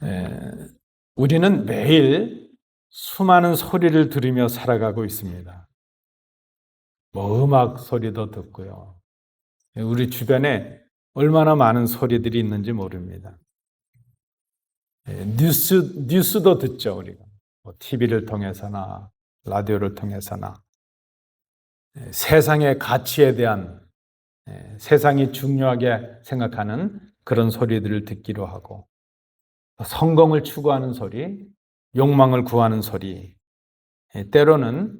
에, 우리는 매일 수많은 소리를 들으며 살아가고 있습니다. 뭐 음악 소리도 듣고요. 우리 주변에 얼마나 많은 소리들이 있는지 모릅니다. 뉴스도 듣죠, 우리가. TV를 통해서나 라디오를 통해서나 세상의 가치에 대한 세상이 중요하게 생각하는 그런 소리들을 듣기로 하고 성공을 추구하는 소리, 욕망을 구하는 소리, 때로는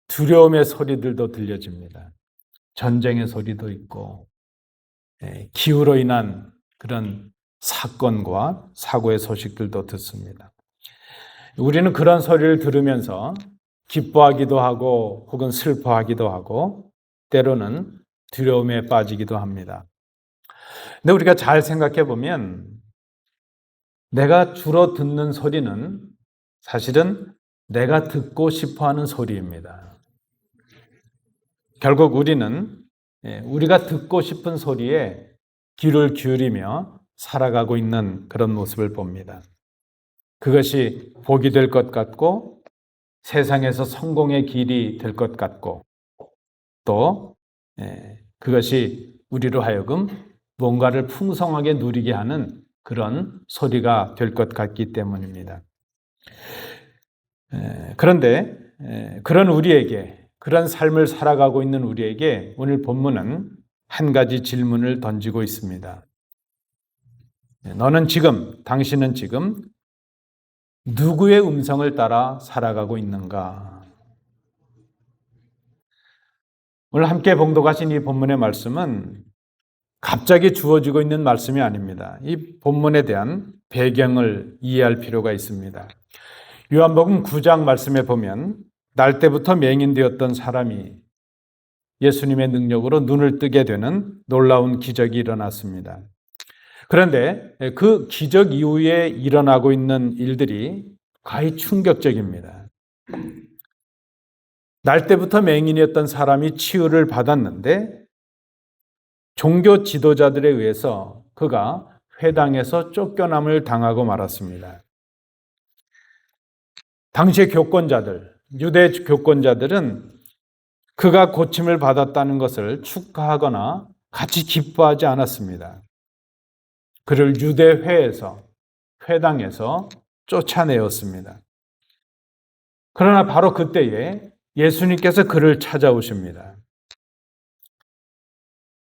두려움의 소리들도 들려집니다. 전쟁의 소리도 있고 기후로 인한 그런 사건과 사고의 소식들도 듣습니다. 우리는 그런 소리를 들으면서 기뻐하기도 하고 혹은 슬퍼하기도 하고 때로는 두려움에 빠지기도 합니다. 근데 우리가 잘 생각해 보면 내가 주로 듣는 소리는 사실은 내가 듣고 싶어 하는 소리입니다. 결국 우리는 우리가 듣고 싶은 소리에 귀를 기울이며 살아가고 있는 그런 모습을 봅니다. 그것이 복이 될 것 같고 세상에서 성공의 길이 될 것 같고 또 그것이 우리로 하여금 뭔가를 풍성하게 누리게 하는 그런 소리가 될 것 같기 때문입니다. 그런데 그런 우리에게 그런 삶을 살아가고 있는 우리에게 오늘 본문은 한 가지 질문을 던지고 있습니다. 너는 지금, 당신은 지금 누구의 음성을 따라 살아가고 있는가? 오늘 함께 봉독하신 이 본문의 말씀은 갑자기 주어지고 있는 말씀이 아닙니다. 이 본문에 대한 배경을 이해할 필요가 있습니다. 요한복음 9장 말씀에 보면 날 때부터 맹인되었던 사람이 예수님의 능력으로 눈을 뜨게 되는 놀라운 기적이 일어났습니다. 그런데 그 기적 이후에 일어나고 있는 일들이 거의 충격적입니다. 날 때부터 맹인이었던 사람이 치유를 받았는데 종교 지도자들에 의해서 그가 회당에서 쫓겨남을 당하고 말았습니다. 당시의 교권자들, 유대 교권자들은 그가 고침을 받았다는 것을 축하하거나 같이 기뻐하지 않았습니다. 그를 유대회에서, 회당에서 쫓아내었습니다. 그러나 바로 그때에 예수님께서 그를 찾아오십니다.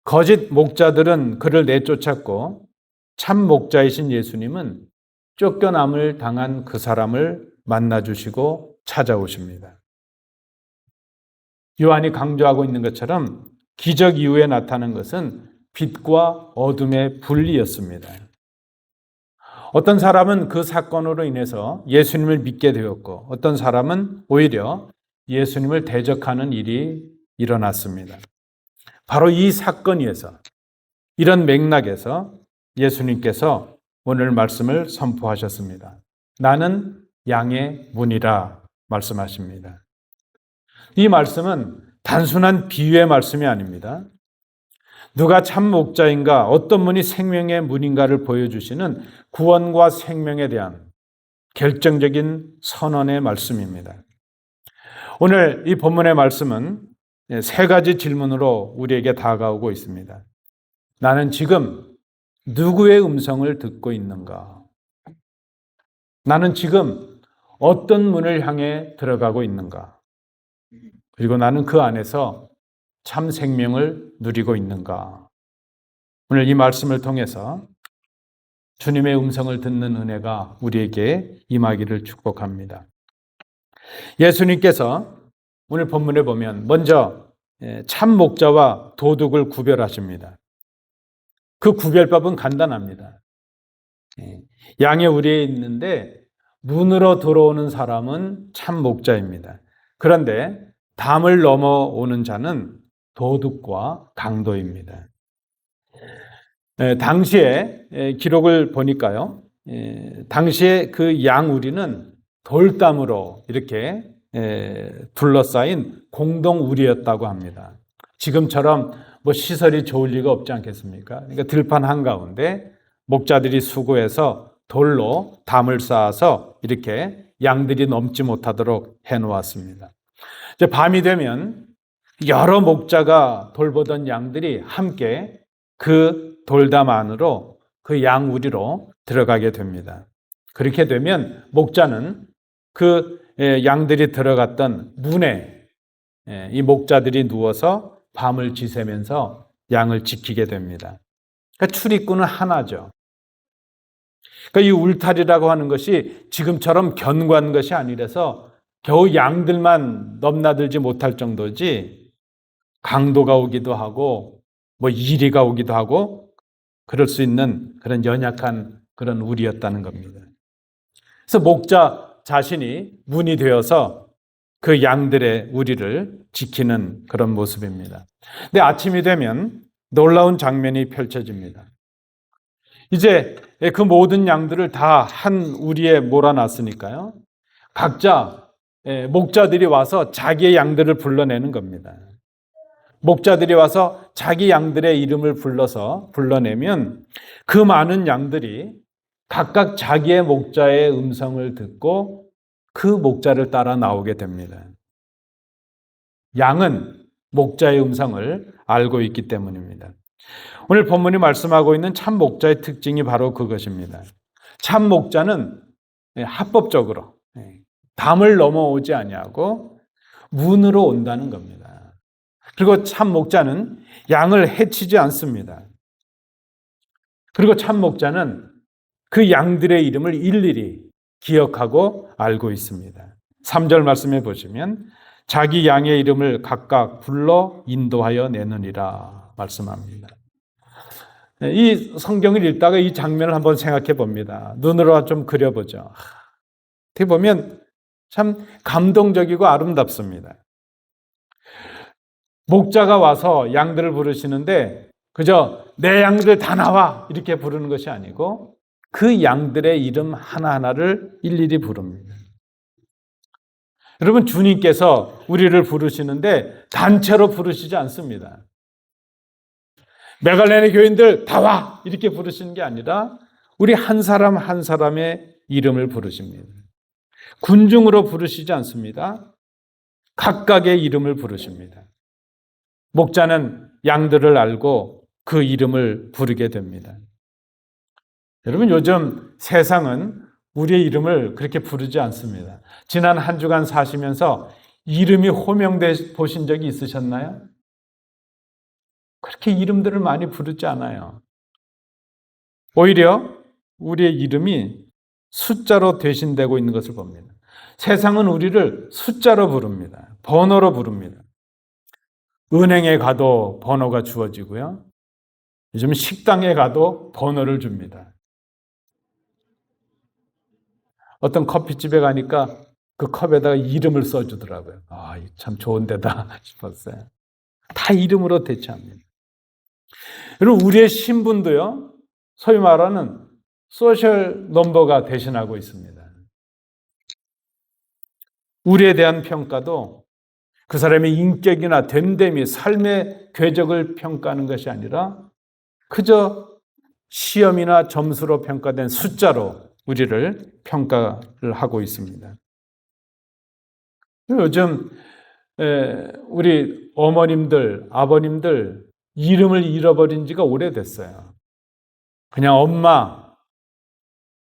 거짓 목자들은 그를 내쫓았고 참 목자이신 예수님은 쫓겨남을 당한 그 사람을 만나주시고 찾아오십니다. 요한이 강조하고 있는 것처럼 기적 이후에 나타난 것은 빛과 어둠의 분리였습니다. 어떤 사람은 그 사건으로 인해서 예수님을 믿게 되었고 어떤 사람은 오히려 예수님을 대적하는 일이 일어났습니다. 바로 이 사건에서 이런 맥락에서 예수님께서 오늘 말씀을 선포하셨습니다. 나는 양의 문이라 말씀하십니다. 이 말씀은 단순한 비유의 말씀이 아닙니다. 누가 참 목자인가 어떤 분이 생명의 문인가를 보여주시는 구원과 생명에 대한 결정적인 선언의 말씀입니다. 오늘 이 본문의 말씀은 세 가지 질문으로 우리에게 다가오고 있습니다. 나는 지금 누구의 음성을 듣고 있는가? 나는 지금 어떤 문을 향해 들어가고 있는가? 그리고 나는 그 안에서 참 생명을 누리고 있는가? 오늘 이 말씀을 통해서 주님의 음성을 듣는 은혜가 우리에게 임하기를 축복합니다. 예수님께서 오늘 본문에 보면 먼저 참 목자와 도둑을 구별하십니다. 그 구별법은 간단합니다. 양의 우리에 있는데 문으로 들어오는 사람은 참 목자입니다. 그런데 담을 넘어오는 자는 도둑과 강도입니다. 당시에 기록을 보니까요. 당시에 그 양우리는 돌담으로 이렇게 둘러싸인 공동우리였다고 합니다. 지금처럼 뭐 시설이 좋을 리가 없지 않겠습니까? 그러니까 들판 한가운데 목자들이 수고해서 돌로 담을 쌓아서 이렇게 양들이 넘지 못하도록 해놓았습니다. 이제 밤이 되면 여러 목자가 돌보던 양들이 함께 그 돌담 안으로 그 양우리로 들어가게 됩니다. 그렇게 되면 목자는 그 양들이 들어갔던 문에 이 목자들이 누워서 밤을 지새면서 양을 지키게 됩니다. 그러니까 출입구는 하나죠. 그러니까 이 울타리라고 하는 것이 지금처럼 견고한 것이 아니라서 겨우 양들만 넘나들지 못할 정도지 강도가 오기도 하고 뭐 이리가 오기도 하고 그럴 수 있는 그런 연약한 그런 울이었다는 겁니다. 그래서 목자 자신이 문이 되어서 그 양들의 우리를 지키는 그런 모습입니다. 근데 아침이 되면 놀라운 장면이 펼쳐집니다. 이제 그 모든 양들을 다 한 우리에 몰아놨으니까요. 각자 목자들이 와서 자기의 양들을 불러내는 겁니다. 목자들이 와서 자기 양들의 이름을 불러내면 그 많은 양들이 각각 자기의 목자의 음성을 듣고 그 목자를 따라 나오게 됩니다. 양은 목자의 음성을 알고 있기 때문입니다. 오늘 본문이 말씀하고 있는 참 목자의 특징이 바로 그것입니다. 참 목자는 합법적으로 담을 넘어오지 아니하고 문으로 온다는 겁니다. 그리고 참 목자는 양을 해치지 않습니다. 그리고 참 목자는 그 양들의 이름을 일일이 기억하고 알고 있습니다. 3절 말씀해 보시면 자기 양의 이름을 각각 불러 인도하여 내느니라 말씀합니다. 이 성경을 읽다가 이 장면을 한번 생각해 봅니다. 눈으로 좀 그려보죠. 어떻게 보면 참 감동적이고 아름답습니다. 목자가 와서 양들을 부르시는데 그저 내 양들 다 나와 이렇게 부르는 것이 아니고 그 양들의 이름 하나하나를 일일이 부릅니다. 여러분, 주님께서 우리를 부르시는데 단체로 부르시지 않습니다. 메갈레네 교인들 다 와! 이렇게 부르시는 게 아니라 우리 한 사람 한 사람의 이름을 부르십니다. 군중으로 부르시지 않습니다. 각각의 이름을 부르십니다. 목자는 양들을 알고 그 이름을 부르게 됩니다. 여러분, 요즘 세상은 우리의 이름을 그렇게 부르지 않습니다. 지난 한 주간 사시면서 이름이 호명돼 보신 적이 있으셨나요? 그렇게 이름들을 많이 부르지 않아요. 오히려 우리의 이름이 숫자로 대신되고 있는 것을 봅니다. 세상은 우리를 숫자로 부릅니다. 번호로 부릅니다. 은행에 가도 번호가 주어지고요. 요즘 식당에 가도 번호를 줍니다. 어떤 커피집에 가니까 그 컵에다가 이름을 써주더라고요. 아, 참 좋은 데다 싶었어요. 다 이름으로 대체합니다. 여러분, 우리의 신분도요, 소위 말하는 소셜 넘버가 대신하고 있습니다. 우리에 대한 평가도 그 사람의 인격이나 됨됨이, 삶의 궤적을 평가하는 것이 아니라 그저 시험이나 점수로 평가된 숫자로 우리를 평가를 하고 있습니다. 요즘 우리 어머님들, 아버님들 이름을 잃어버린 지가 오래됐어요. 그냥 엄마,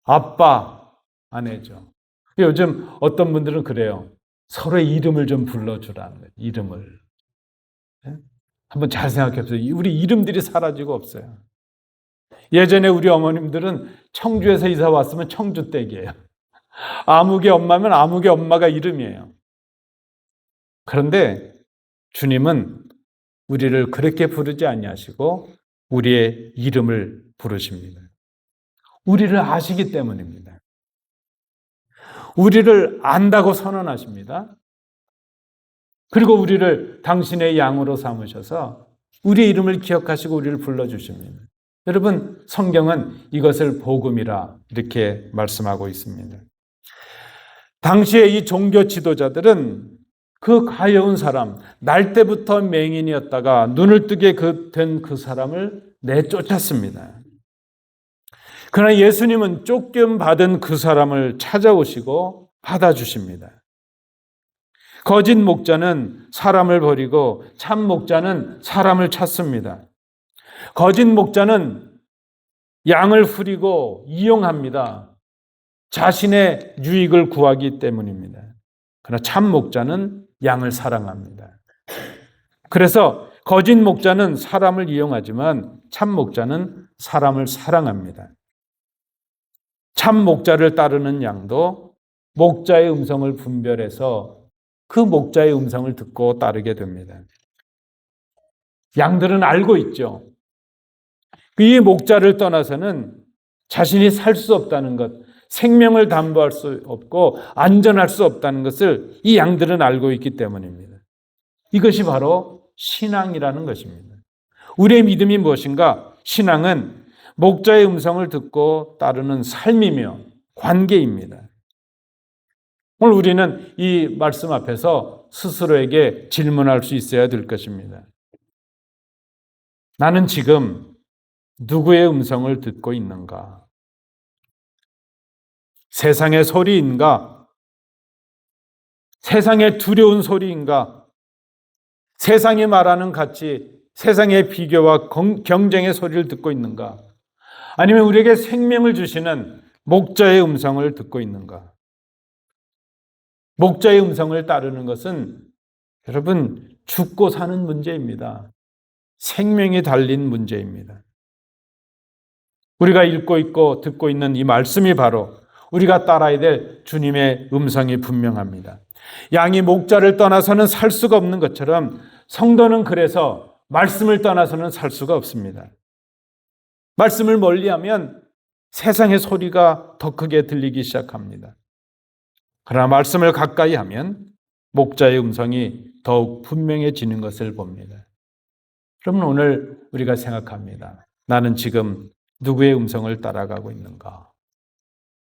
아빠, 아내죠. 요즘 어떤 분들은 그래요. 서로의 이름을 좀 불러주라는 거예요. 이름을. 한번 잘 생각해 보세요. 우리 이름들이 사라지고 없어요. 예전에 우리 어머님들은 청주에서 이사 왔으면 청주댁이에요. 아무개 엄마면 아무개 엄마가 이름이에요. 그런데 주님은 우리를 그렇게 부르지 아니하시고 우리의 이름을 부르십니다. 우리를 아시기 때문입니다. 우리를 안다고 선언하십니다. 그리고 우리를 당신의 양으로 삼으셔서 우리의 이름을 기억하시고 우리를 불러주십니다. 여러분, 성경은 이것을 복음이라 이렇게 말씀하고 있습니다. 당시에 이 종교 지도자들은 그 가여운 사람, 날 때부터 맹인이었다가 눈을 뜨게 된 그 사람을 내쫓았습니다. 그러나 예수님은 쫓김받은 그 사람을 찾아오시고 받아주십니다. 거짓 목자는 사람을 버리고 참 목자는 사람을 찾습니다. 거짓 목자는 양을 후리고 이용합니다. 자신의 유익을 구하기 때문입니다. 그러나 참 목자는 양을 사랑합니다. 그래서 거짓 목자는 사람을 이용하지만 참 목자는 사람을 사랑합니다. 참 목자를 따르는 양도 목자의 음성을 분별해서 그 목자의 음성을 듣고 따르게 됩니다. 양들은 알고 있죠. 이 목자를 떠나서는 자신이 살 수 없다는 것, 생명을 담보할 수 없고 안전할 수 없다는 것을 이 양들은 알고 있기 때문입니다. 이것이 바로 신앙이라는 것입니다. 우리의 믿음이 무엇인가? 신앙은 목자의 음성을 듣고 따르는 삶이며 관계입니다. 오늘 우리는 이 말씀 앞에서 스스로에게 질문할 수 있어야 될 것입니다. 나는 지금 누구의 음성을 듣고 있는가? 세상의 소리인가? 세상의 두려운 소리인가? 세상이 말하는 가치, 세상의 비교와 경쟁의 소리를 듣고 있는가? 아니면 우리에게 생명을 주시는 목자의 음성을 듣고 있는가? 목자의 음성을 따르는 것은 여러분 죽고 사는 문제입니다. 생명이 달린 문제입니다. 우리가 읽고 있고 듣고 있는 이 말씀이 바로 우리가 따라야 될 주님의 음성이 분명합니다. 양이 목자를 떠나서는 살 수가 없는 것처럼 성도는 그래서 말씀을 떠나서는 살 수가 없습니다. 말씀을 멀리하면 세상의 소리가 더 크게 들리기 시작합니다. 그러나 말씀을 가까이 하면 목자의 음성이 더욱 분명해지는 것을 봅니다. 그러면 오늘 우리가 생각합니다. 나는 지금 누구의 음성을 따라가고 있는가?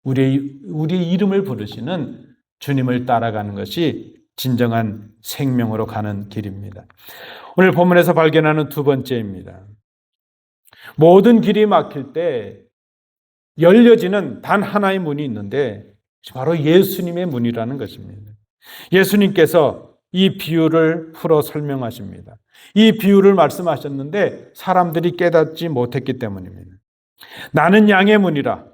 우리의 이름을 부르시는 주님을 따라가는 것이 진정한 생명으로 가는 길입니다. 오늘 본문에서 발견하는 두 번째입니다. 모든 길이 막힐 때 열려지는 단 하나의 문이 있는데 바로 예수님의 문이라는 것입니다. 예수님께서 이 비유를 풀어 설명하십니다. 이 비유를 말씀하셨는데 사람들이 깨닫지 못했기 때문입니다. 나는 양의 문이라.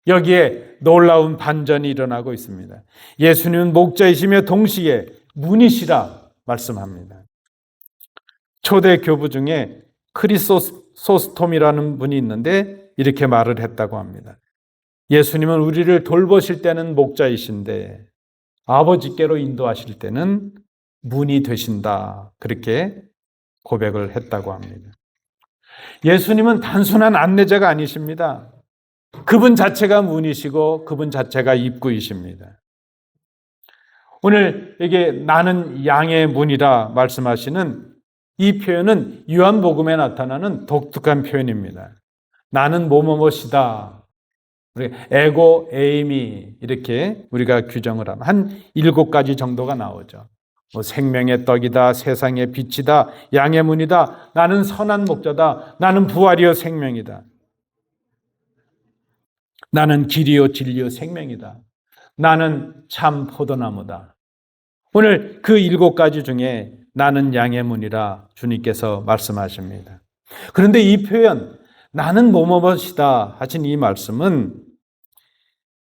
여기에 놀라운 반전이 일어나고 있습니다. 예수님은 목자이시며 동시에 문이시라 말씀합니다. 초대 교부 중에 크리소스톰이라는 분이 있는데 이렇게 말을 했다고 합니다. 예수님은 우리를 돌보실 때는 목자이신데 아버지께로 인도하실 때는 문이 되신다. 그렇게 고백을 했다고 합니다. 예수님은 단순한 안내자가 아니십니다. 그분 자체가 문이시고 그분 자체가 입구이십니다. 오늘 이게 나는 양의 문이라 말씀하시는 이 표현은 요한복음에 나타나는 독특한 표현입니다. 나는 뭐뭐뭐시다. 에고, 에이미 이렇게 우리가 규정을 하면 한 7가지 정도가 나오죠. 생명의 떡이다, 세상의 빛이다, 양의 문이다, 나는 선한 목자다, 나는 부활이요 생명이다. 나는 길이요 진리요 생명이다. 나는 참 포도나무다. 오늘 그 7가지 중에 나는 양의 문이라 주님께서 말씀하십니다. 그런데 이 표현 나는 뭐뭐뭐시다 하신 이 말씀은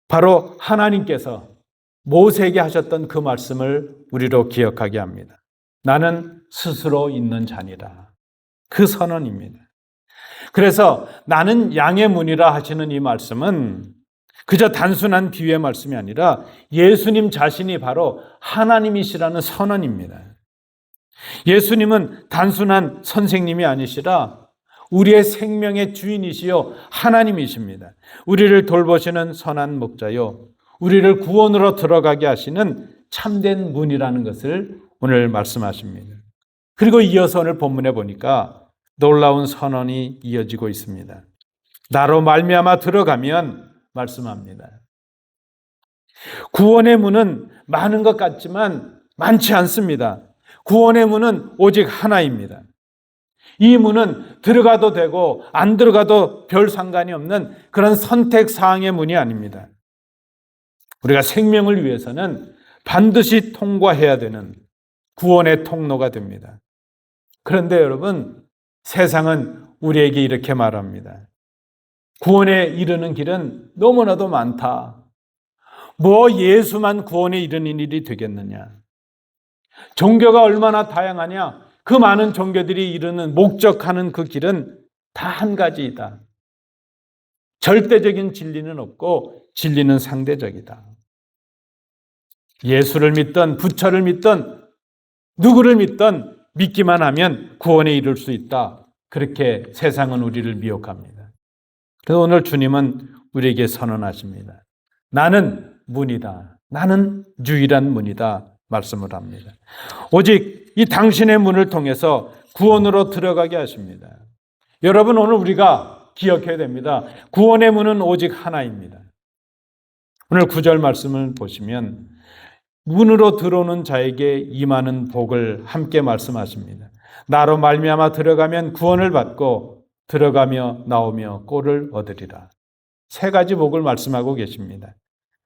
바로 하나님께서 모세에게 하셨던 그 말씀을 우리로 기억하게 합니다. 나는 스스로 있는 자니라. 그 선언입니다. 그래서 나는 양의 문이라 하시는 이 말씀은 그저 단순한 비유의 말씀이 아니라 예수님 자신이 바로 하나님이시라는 선언입니다. 예수님은 단순한 선생님이 아니시라 우리의 생명의 주인이시요 하나님이십니다. 우리를 돌보시는 선한 목자요 우리를 구원으로 들어가게 하시는 참된 문이라는 것을 오늘 말씀하십니다. 그리고 이어서 오늘 본문에 보니까 놀라운 선언이 이어지고 있습니다. 나로 말미암아 들어가면 말씀합니다. 구원의 문은 많은 것 같지만 많지 않습니다. 구원의 문은 오직 하나입니다. 이 문은 들어가도 되고 안 들어가도 별 상관이 없는 그런 선택 사항의 문이 아닙니다. 우리가 생명을 위해서는 반드시 통과해야 되는 구원의 통로가 됩니다. 그런데 여러분, 세상은 우리에게 이렇게 말합니다. 구원에 이르는 길은 너무나도 많다. 뭐 예수만 구원에 이르는 일이 되겠느냐. 종교가 얼마나 다양하냐. 그 많은 종교들이 이르는 목적하는 그 길은 다 한 가지이다. 절대적인 진리는 없고 진리는 상대적이다. 예수를 믿던 부처를 믿던 누구를 믿던 믿기만 하면 구원에 이를 수 있다. 그렇게 세상은 우리를 미혹합니다. 그래서 오늘 주님은 우리에게 선언하십니다. 나는 문이다. 나는 유일한 문이다. 말씀을 합니다. 오직 이 당신의 문을 통해서 구원으로 들어가게 하십니다. 여러분, 오늘 우리가 기억해야 됩니다. 구원의 문은 오직 하나입니다. 오늘 9절 말씀을 보시면 문으로 들어오는 자에게 임하는 복을 함께 말씀하십니다. 나로 말미암아 들어가면 구원을 받고 들어가며 나오며 꼴을 얻으리라. 세 가지 복을 말씀하고 계십니다.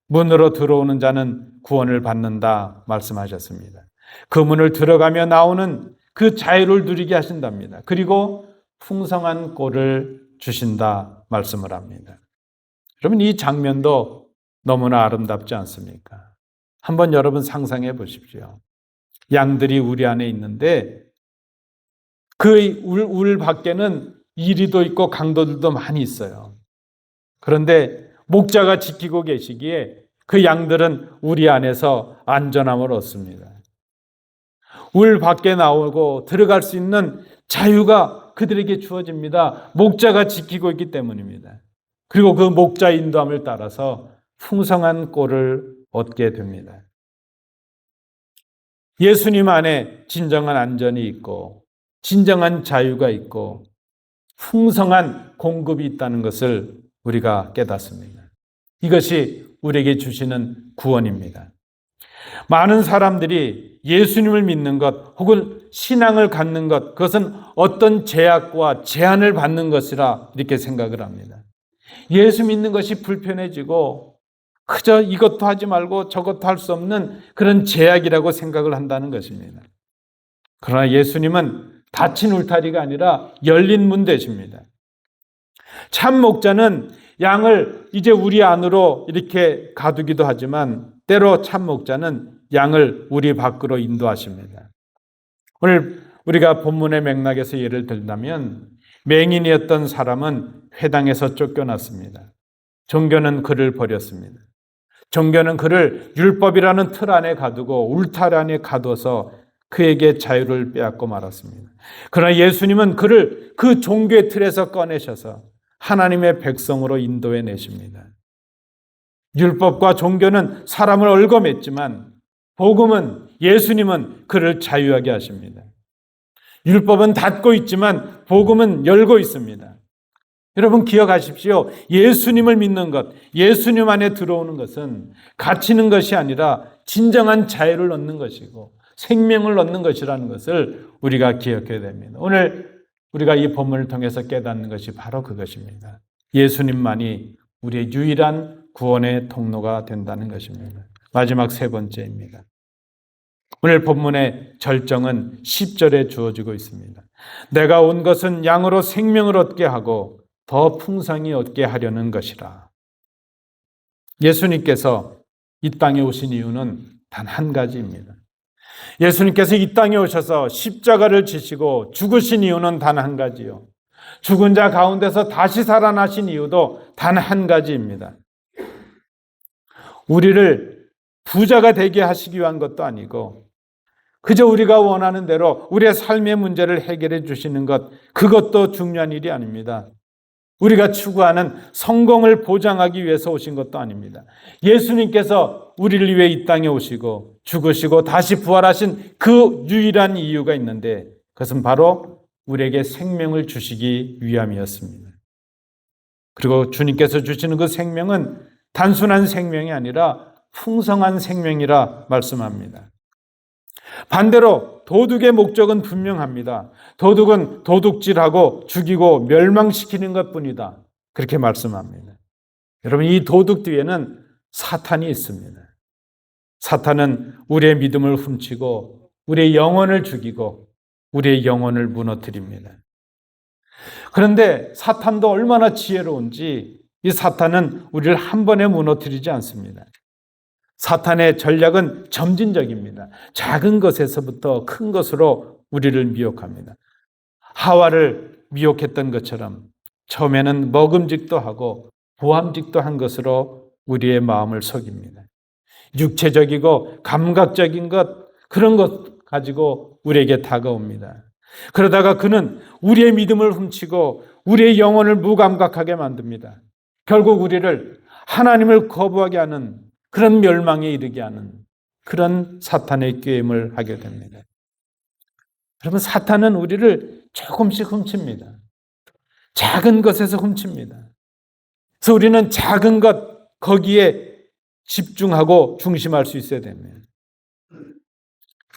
문으로 들어오는 자는 구원을 받는다 말씀하셨습니다. 그 문을 들어가며 나오는 그 자유를 누리게 하신답니다. 그리고 풍성한 꼴을 주신다 말씀을 합니다. 여러분, 이 장면도 너무나 아름답지 않습니까? 한번 여러분 상상해 보십시오. 양들이 우리 안에 있는데 그 울 밖에는 이리도 있고 강도들도 많이 있어요. 그런데 목자가 지키고 계시기에 그 양들은 우리 안에서 안전함을 얻습니다. 울 밖에 나오고 들어갈 수 있는 자유가 그들에게 주어집니다. 목자가 지키고 있기 때문입니다. 그리고 그 목자의 인도함을 따라서 풍성한 꼴을 얻게 됩니다. 예수님 안에 진정한 안전이 있고 진정한 자유가 있고 풍성한 공급이 있다는 것을 우리가 깨닫습니다. 이것이 우리에게 주시는 구원입니다. 많은 사람들이 예수님을 믿는 것 혹은 신앙을 갖는 것, 그것은 어떤 제약과 제한을 받는 것이라 이렇게 생각을 합니다. 예수 믿는 것이 불편해지고 그저 이것도 하지 말고 저것도 할 수 없는 그런 제약이라고 생각을 한다는 것입니다. 그러나 예수님은 닫힌 울타리가 아니라 열린 문 되십니다. 참 목자는 양을 이제 우리 안으로 이렇게 가두기도 하지만 때로 참 목자는 양을 우리 밖으로 인도하십니다. 오늘 우리가 본문의 맥락에서 예를 들자면 맹인이었던 사람은 회당에서 쫓겨났습니다. 종교는 그를 버렸습니다. 종교는 그를 율법이라는 틀 안에 가두고 울타리 안에 가둬서 그에게 자유를 빼앗고 말았습니다. 그러나 예수님은 그를 그 종교의 틀에서 꺼내셔서 하나님의 백성으로 인도해 내십니다. 율법과 종교는 사람을 얽어맸지만 복음은, 예수님은 그를 자유하게 하십니다. 율법은 닫고 있지만 복음은 열고 있습니다. 여러분 기억하십시오. 예수님을 믿는 것, 예수님 안에 들어오는 것은 갇히는 것이 아니라 진정한 자유를 얻는 것이고 생명을 얻는 것이라는 것을 우리가 기억해야 됩니다. 오늘 우리가 이 본문을 통해서 깨닫는 것이 바로 그것입니다. 예수님만이 우리의 유일한 구원의 통로가 된다는 것입니다. 마지막 세 번째입니다. 오늘 본문의 절정은 10절에 주어지고 있습니다. 내가 온 것은 양으로 생명을 얻게 하고 더 풍성히 얻게 하려는 것이라. 예수님께서 이 땅에 오신 이유는 단 한 가지입니다. 예수님께서 이 땅에 오셔서 십자가를 지시고 죽으신 이유는 단 한 가지요. 죽은 자 가운데서 다시 살아나신 이유도 단 한 가지입니다. 우리를 부자가 되게 하시기 위한 것도 아니고 그저 우리가 원하는 대로 우리의 삶의 문제를 해결해 주시는 것, 그것도 중요한 일이 아닙니다. 우리가 추구하는 성공을 보장하기 위해서 오신 것도 아닙니다. 예수님께서 우리를 위해 이 땅에 오시고 죽으시고 다시 부활하신 그 유일한 이유가 있는데 그것은 바로 우리에게 생명을 주시기 위함이었습니다. 그리고 주님께서 주시는 그 생명은 단순한 생명이 아니라 풍성한 생명이라 말씀합니다. 반대로 도둑의 목적은 분명합니다. 도둑은 도둑질하고 죽이고 멸망시키는 것뿐이다. 그렇게 말씀합니다. 여러분, 이 도둑 뒤에는 사탄이 있습니다. 사탄은 우리의 믿음을 훔치고 우리의 영혼을 죽이고 우리의 영혼을 무너뜨립니다. 그런데 사탄도 얼마나 지혜로운지 이 사탄은 우리를 한 번에 무너뜨리지 않습니다. 사탄의 전략은 점진적입니다. 작은 것에서부터 큰 것으로 우리를 미혹합니다. 하와를 미혹했던 것처럼 처음에는 먹음직도 하고 보암직도 한 것으로 우리의 마음을 속입니다. 육체적이고 감각적인 것, 그런 것 가지고 우리에게 다가옵니다. 그러다가 그는 우리의 믿음을 훔치고 우리의 영혼을 무감각하게 만듭니다. 결국 우리를 하나님을 거부하게 하는, 그런 멸망에 이르게 하는 그런 사탄의 게임을 하게 됩니다. 여러분, 사탄은 우리를 조금씩 훔칩니다. 작은 것에서 훔칩니다. 그래서 우리는 작은 것, 거기에 집중하고 중심할 수 있어야 됩니다.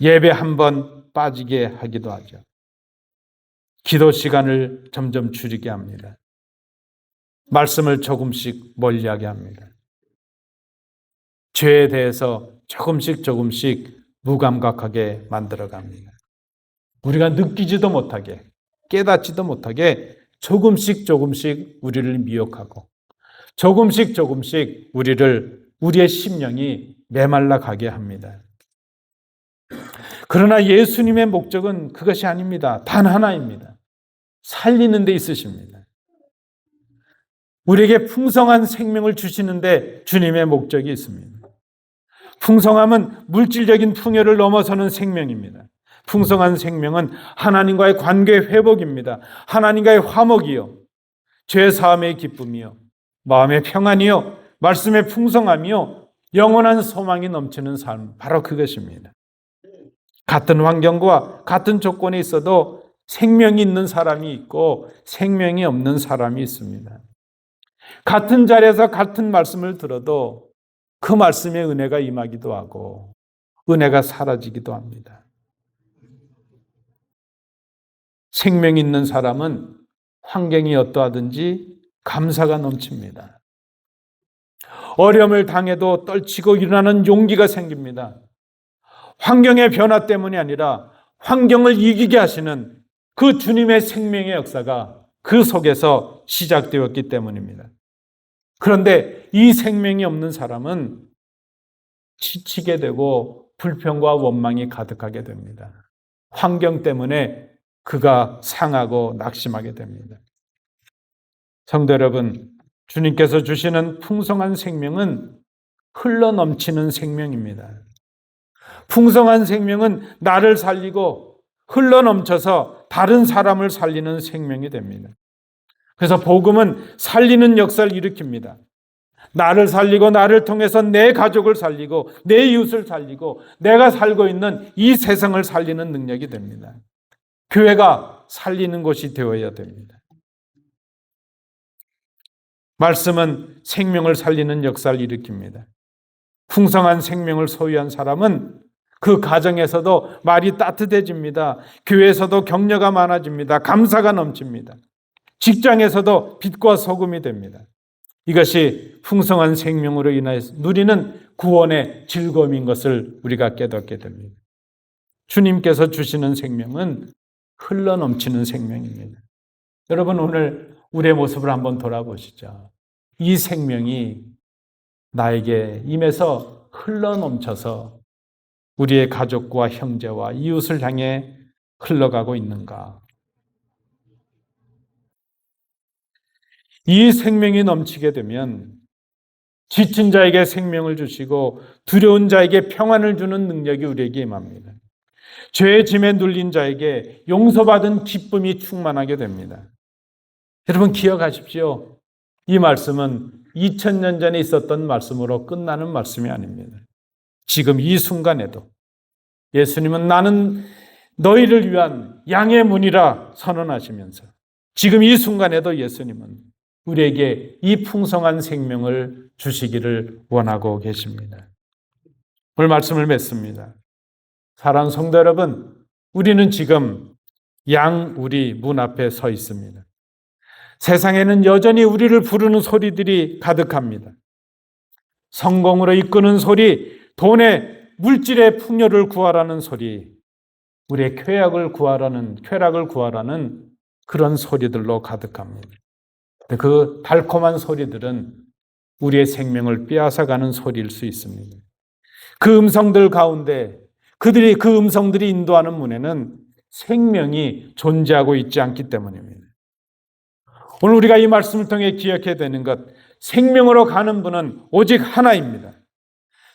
예배 한 번 빠지게 하기도 하죠. 기도 시간을 점점 줄이게 합니다. 말씀을 조금씩 멀리하게 합니다. 죄에 대해서 조금씩 무감각하게 만들어갑니다. 우리가 느끼지도 못하게, 깨닫지도 못하게 조금씩 우리를 미혹하고 조금씩 우리의 심령이 메말라 가게 합니다. 그러나 예수님의 목적은 그것이 아닙니다. 단 하나입니다. 살리는 데 있으십니다. 우리에게 풍성한 생명을 주시는데 주님의 목적이 있습니다. 풍성함은 물질적인 풍요를 넘어서는 생명입니다. 풍성한 생명은 하나님과의 관계 회복입니다. 하나님과의 화목이요, 죄 사함의 기쁨이요, 마음의 평안이요, 말씀의 풍성함이요, 영원한 소망이 넘치는 삶, 바로 그것입니다. 같은 환경과 같은 조건에 있어도 생명이 있는 사람이 있고 생명이 없는 사람이 있습니다. 같은 자리에서 같은 말씀을 들어도 그 말씀에 은혜가 임하기도 하고 은혜가 사라지기도 합니다. 생명이 있는 사람은 환경이 어떠하든지 감사가 넘칩니다. 어려움을 당해도 떨치고 일어나는 용기가 생깁니다. 환경의 변화 때문이 아니라 환경을 이기게 하시는 그 주님의 생명의 역사가 그 속에서 시작되었기 때문입니다. 그런데 이 생명이 없는 사람은 지치게 되고 불평과 원망이 가득하게 됩니다. 환경 때문에 그가 상하고 낙심하게 됩니다. 성도 여러분, 주님께서 주시는 풍성한 생명은 흘러넘치는 생명입니다. 풍성한 생명은 나를 살리고 흘러넘쳐서 다른 사람을 살리는 생명이 됩니다. 그래서 복음은 살리는 역사를 일으킵니다. 나를 살리고 나를 통해서 내 가족을 살리고 내 이웃을 살리고 내가 살고 있는 이 세상을 살리는 능력이 됩니다. 교회가 살리는 곳이 되어야 됩니다. 말씀은 생명을 살리는 역사를 일으킵니다. 풍성한 생명을 소유한 사람은 그 가정에서도 말이 따뜻해집니다. 교회에서도 격려가 많아집니다. 감사가 넘칩니다. 직장에서도 빛과 소금이 됩니다. 이것이 풍성한 생명으로 인해서 누리는 구원의 즐거움인 것을 우리가 깨닫게 됩니다. 주님께서 주시는 생명은 흘러넘치는 생명입니다. 여러분, 오늘 우리의 모습을 한번 돌아보시죠. 이 생명이 나에게 임해서 흘러넘쳐서 우리의 가족과 형제와 이웃을 향해 흘러가고 있는가? 이 생명이 넘치게 되면 지친 자에게 생명을 주시고 두려운 자에게 평안을 주는 능력이 우리에게 임합니다. 죄의 짐에 눌린 자에게 용서받은 기쁨이 충만하게 됩니다. 여러분, 기억하십시오. 이 말씀은 2000년 전에 있었던 말씀으로 끝나는 말씀이 아닙니다. 지금 이 순간에도 예수님은 나는 너희를 위한 양의 문이라 선언하시면서 지금 이 순간에도 예수님은 우리에게 이 풍성한 생명을 주시기를 원하고 계십니다. 오늘 말씀을 맺습니다. 사랑하는 성도 여러분, 우리는 지금 우리 문 앞에 서 있습니다. 세상에는 여전히 우리를 부르는 소리들이 가득합니다. 성공으로 이끄는 소리, 돈의 물질의 풍요를 구하라는 소리, 우리의 쾌락을 구하라는 그런 소리들로 가득합니다. 그 달콤한 소리들은 우리의 생명을 빼앗아가는 소리일 수 있습니다. 그 음성들 가운데 그 음성들이 인도하는 문에는 생명이 존재하고 있지 않기 때문입니다. 오늘 우리가 이 말씀을 통해 기억해야 되는 것, 생명으로 가는 문은 오직 하나입니다.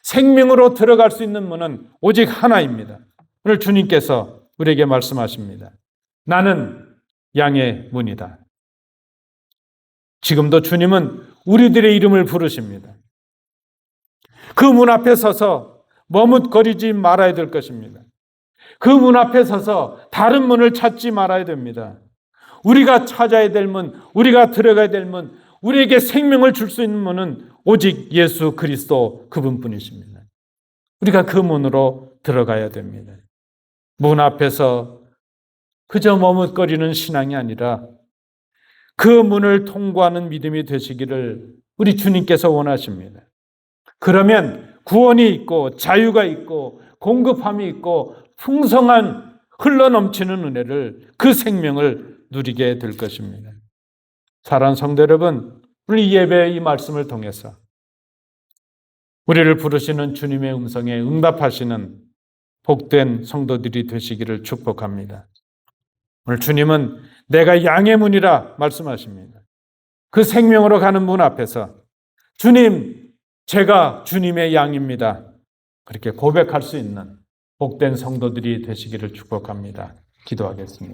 생명으로 들어갈 수 있는 문은 오직 하나입니다. 오늘 주님께서 우리에게 말씀하십니다. 나는 양의 문이다. 지금도 주님은 우리들의 이름을 부르십니다. 그 문 앞에 서서 머뭇거리지 말아야 될 것입니다. 그 문 앞에 서서 다른 문을 찾지 말아야 됩니다. 우리가 찾아야 될 문, 우리가 들어가야 될 문, 우리에게 생명을 줄 수 있는 문은 오직 예수 그리스도 그분뿐이십니다. 우리가 그 문으로 들어가야 됩니다. 문 앞에서 그저 머뭇거리는 신앙이 아니라 그 문을 통과하는 믿음이 되시기를 우리 주님께서 원하십니다. 그러면 구원이 있고 자유가 있고 공급함이 있고 풍성한 흘러넘치는 은혜를, 그 생명을 누리게 될 것입니다. 사랑하는 성도 여러분, 오늘 이 예배의 이 말씀을 통해서 우리를 부르시는 주님의 음성에 응답하시는 복된 성도들이 되시기를 축복합니다. 오늘 주님은 내가 양의 문이라 말씀하십니다. 그 생명으로 가는 문 앞에서 주님, 제가 주님의 양입니다. 그렇게 고백할 수 있는 복된 성도들이 되시기를 축복합니다. 기도하겠습니다.